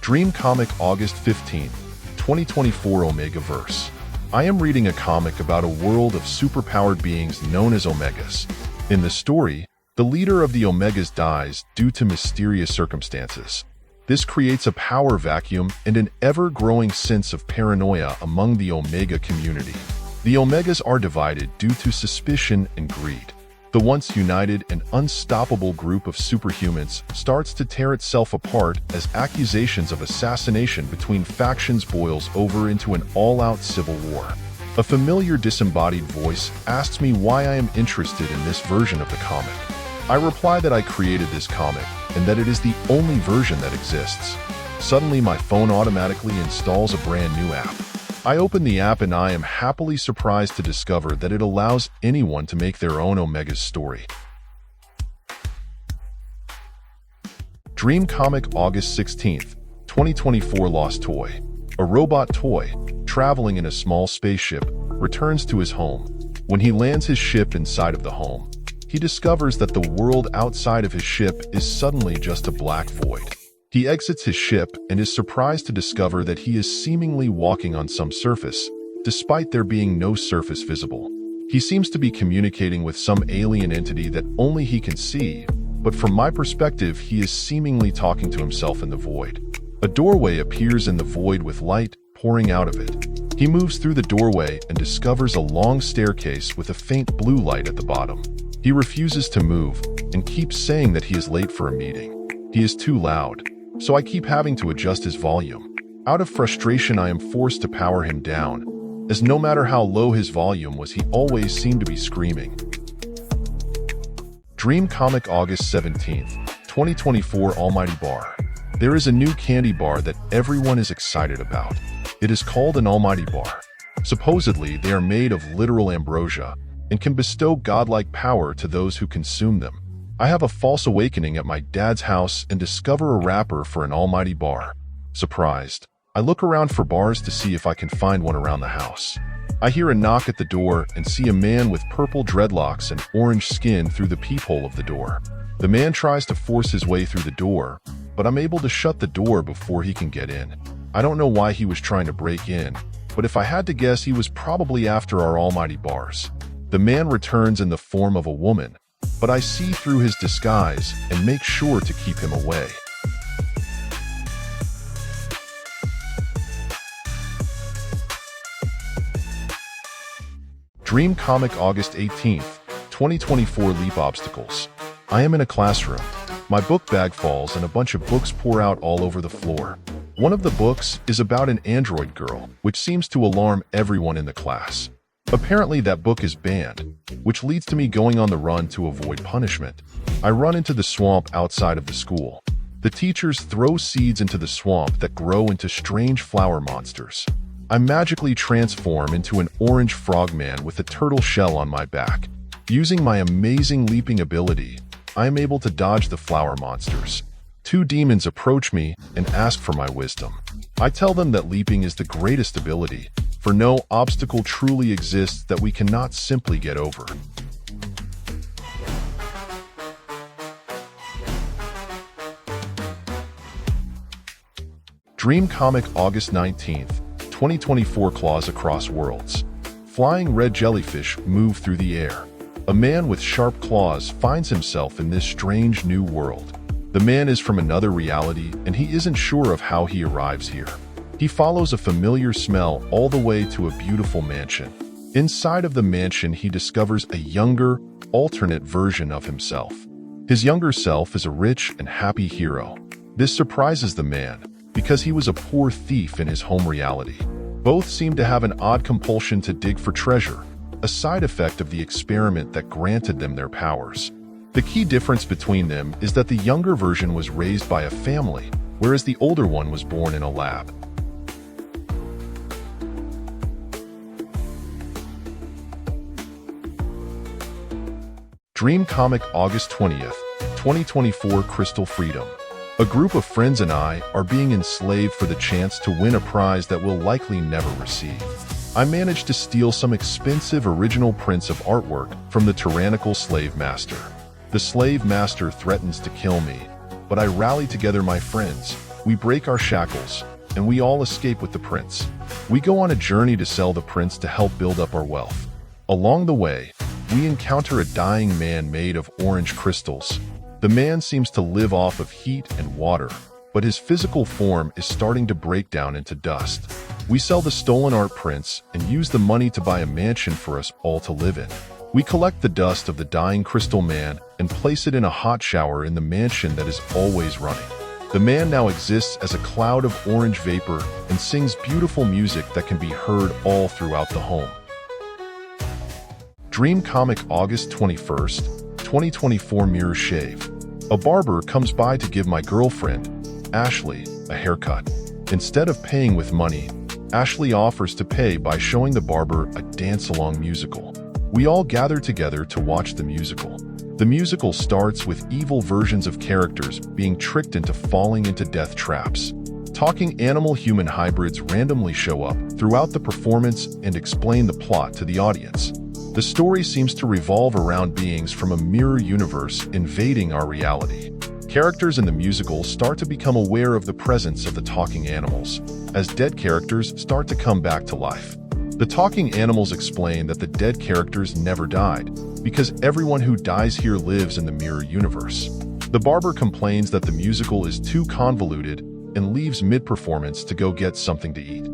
Dream Comic August 15, 2024 Omega Verse. I am reading a comic about a world of superpowered beings known as Omegas. In the story, the leader of the Omegas dies due to mysterious circumstances. This creates a power vacuum and an ever-growing sense of paranoia among the Omega community. The Omegas are divided due to suspicion and greed. The once united and unstoppable group of superhumans starts to tear itself apart as accusations of assassination between factions boils over into an all-out civil war. A familiar disembodied voice asks me why I am interested in this version of the comic. I reply that I created this comic and that it is the only version that exists. Suddenly my phone automatically installs a brand new app. I open the app and I am happily surprised to discover that it allows anyone to make their own Omega's story. Dream Comic August 16th, 2024 Lost Toy. A robot toy, traveling in a small spaceship, returns to his home. When he lands his ship inside of the home, he discovers that the world outside of his ship is suddenly just a black void. He exits his ship and is surprised to discover that he is seemingly walking on some surface, despite there being no surface visible. He seems to be communicating with some alien entity that only he can see, but from my perspective, he is seemingly talking to himself in the void. A doorway appears in the void with light pouring out of it. He moves through the doorway and discovers a long staircase with a faint blue light at the bottom. He refuses to move and keeps saying that he is late for a meeting. He is too loud, so I keep having to adjust his volume. Out of frustration, I am forced to power him down, as no matter how low his volume was, he always seemed to be screaming. Dream Comic August 17th, 2024 Almighty Bar. There is a new candy bar that everyone is excited about. It is called an Almighty Bar. Supposedly, they are made of literal ambrosia and can bestow godlike power to those who consume them. I have a false awakening at my dad's house and discover a wrapper for an almighty bar. Surprised, I look around for bars to see if I can find one around the house. I hear a knock at the door and see a man with purple dreadlocks and orange skin through the peephole of the door. The man tries to force his way through the door, but I'm able to shut the door before he can get in. I don't know why he was trying to break in, but if I had to guess, he was probably after our almighty bars. The man returns in the form of a woman, but I see through his disguise and make sure to keep him away. Dream Comic August 18th, 2024 Leap Obstacles. I am in a classroom. My book bag falls and a bunch of books pour out all over the floor. One of the books is about an android girl, which seems to alarm everyone in the class. Apparently that book is banned, which leads to me going on the run to avoid punishment. I run into the swamp outside of the school. The teachers throw seeds into the swamp that grow into strange flower monsters. I magically transform into an orange frogman with a turtle shell on my back. Using my amazing leaping ability, I am able to dodge the flower monsters. Two demons approach me and ask for my wisdom. I tell them that leaping is the greatest ability, for no obstacle truly exists that we cannot simply get over. Dream Comic August 19th, 2024 Claws Across Worlds. Flying red jellyfish move through the air. A man with sharp claws finds himself in this strange new world. The man is from another reality and he isn't sure of how he arrives here. He follows a familiar smell all the way to a beautiful mansion. Inside of the mansion, he discovers a younger, alternate version of himself. His younger self is a rich and happy hero. This surprises the man, because he was a poor thief in his home reality. Both seem to have an odd compulsion to dig for treasure, a side effect of the experiment that granted them their powers. The key difference between them is that the younger version was raised by a family, whereas the older one was born in a lab. Dream Comic August 20th, 2024 Crystal Freedom. A group of friends and I are being enslaved for the chance to win a prize that we'll likely never receive. I managed to steal some expensive original prints of artwork from the tyrannical slave master. The slave master threatens to kill me, but I rally together my friends, We break our shackles, and we all escape with the prince. We go on a journey to sell the prince to help build up our wealth. Along the way, we encounter a dying man made of orange crystals. The man seems to live off of heat and water, but his physical form is starting to break down into dust. We sell the stolen art prince and use the money to buy a mansion for us all to live in. We collect the dust of the dying crystal man and place it in a hot shower in the mansion that is always running. The man now exists as a cloud of orange vapor and sings beautiful music that can be heard all throughout the home. Dream comic August 21st, 2024 Mirror Shave. A barber comes by to give my girlfriend, Ashley, a haircut. Instead of paying with money, Ashley offers to pay by showing the barber a dance-along musical. We all gather together to watch the musical. The musical starts with evil versions of characters being tricked into falling into death traps. Talking animal-human hybrids randomly show up throughout the performance and explain the plot to the audience. The story seems to revolve around beings from a mirror universe invading our reality. Characters in the musical start to become aware of the presence of the talking animals, as dead characters start to come back to life. The talking animals explain that the dead characters never died, because everyone who dies here lives in the mirror universe. The barber complains that the musical is too convoluted and leaves mid-performance to go get something to eat.